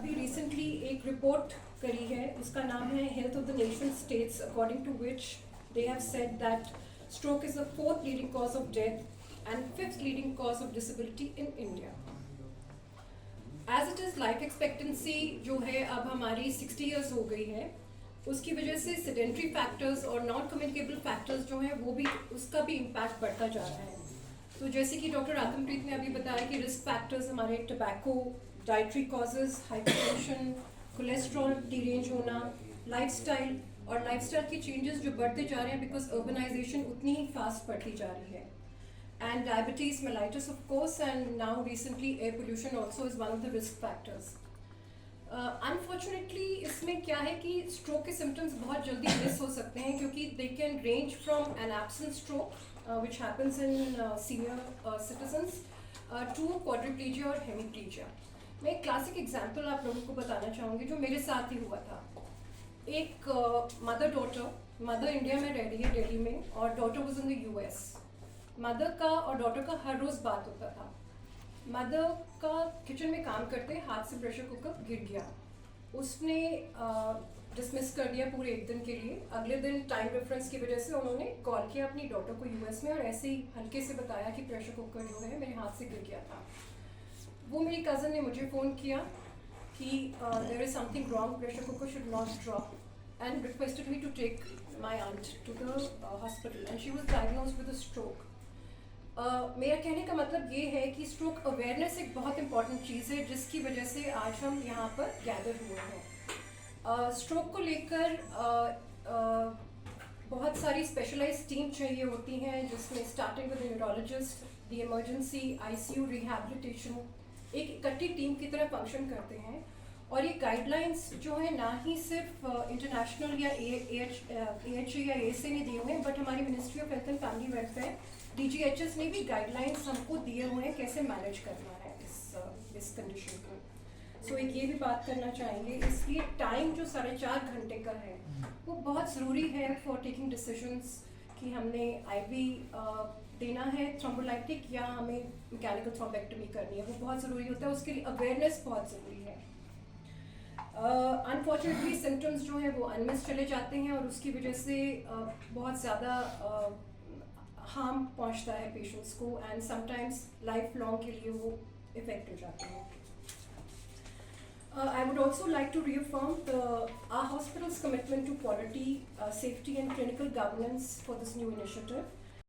अभी रिसेंटली एक रिपोर्ट करी है, उसका नाम है health of the nation states, according to which they have said that stroke is the fourth leading cause of death and fifth leading cause of disability in India. As it is, life expectancy जो है अब हमारी 60 years हो गई है, उसकी वजह से sedentary factors और non communicable factors जो है वो भी, उसका भी impact बढ़ता जा रहा है. तो जैसे कि डॉक्टर आत्मप्रीत ने अभी बताया कि रिस्क फैक्टर्स हमारे tobacco, dietary causes, hypertension, cholesterol derange होना, लाइफस्टाइल और लाइफस्टाइल के चेंजेस जो बढ़ते जा रहे हैं बिकॉज अर्बनाइजेशन उतनी ही फास्ट बढ़ती जा रही है. And diabetes, mellitus of course, and now recently air pollution also is one of the risk factors. Unfortunately इसमें क्या है कि स्ट्रोक के सिम्टम्स बहुत जल्दी मिस हो सकते हैं क्योंकि they can range from an absent stroke which happens in senior citizens to quadriplegia और हेमीप्लीजिया. मैं एक क्लासिक एग्जाम्पल आप लोगों को बताना चाहूँगी जो मेरे साथ ही हुआ था. एक मदर डॉटर, मदर इंडिया में रह रही है दिल्ली में और daughter was in the US. Mother का और डॉटर का हर रोज़ बात होता था. मदर का किचन में काम करते हाथ से प्रेशर कुकर गिर गया. उसने डिसमिस कर दिया पूरे एक दिन के लिए. अगले दिन टाइम डिफरेंस की वजह से उन्होंने कॉल किया अपनी डॉटर को यूएस में और ऐसे ही हल्के से बताया कि प्रेशर कुकर जो है मेरे हाथ से गिर गया था. वो मेरी कज़न ने मुझे फ़ोन किया कि there is something wrong, pressure cooker should not drop, and requested me to take my aunt to the hospital and she was diagnosed with a stroke. मेरा कहने का मतलब ये है कि स्ट्रोक अवेयरनेस एक बहुत इंपॉर्टेंट चीज़ है जिसकी वजह से आज हम यहाँ पर गैदर हुए हैं. स्ट्रोक को लेकर बहुत सारी स्पेशलाइज्ड टीम चाहिए होती हैं जिसमें starting with neurologist, the emergency, ICU, rehabilitation एक इकट्ठी टीम की तरह फंक्शन करते हैं. और ये गाइडलाइंस जो है ना ही सिर्फ इंटरनेशनल या AHA या ASA ने दिए हुए हैं बट हमारी ministry of health and family welfare DGHS ने भी गाइडलाइंस हमको दिए हुए हैं कैसे मैनेज करना है इस कंडीशन को. सो एक ये भी बात करना चाहेंगे. इसलिए टाइम जो 4.5 घंटे का है वो बहुत ज़रूरी है फॉर टेकिंग डिसीजंस कि हमने IV देना है थ्रोम्बोलाइटिक या हमें मैकेनिकल थ्रोम्बेक्टमी करनी है. वो बहुत ज़रूरी होता है, उसके लिए अवेयरनेस बहुत ज़रूरी है. अनफॉर्चुनेटली सिम्टम्स जो हैं वो अनमिस चले जाते हैं और उसकी वजह से बहुत ज़्यादा हार्म पहुंचता है पेशेंट्स को एंड समटाइम्स लाइफ लॉन्ग के लिए वो इफेक्ट हो जाते हैं. I would also like to reaffirm our hospital's commitment to quality, safety and clinical governance for this new initiative.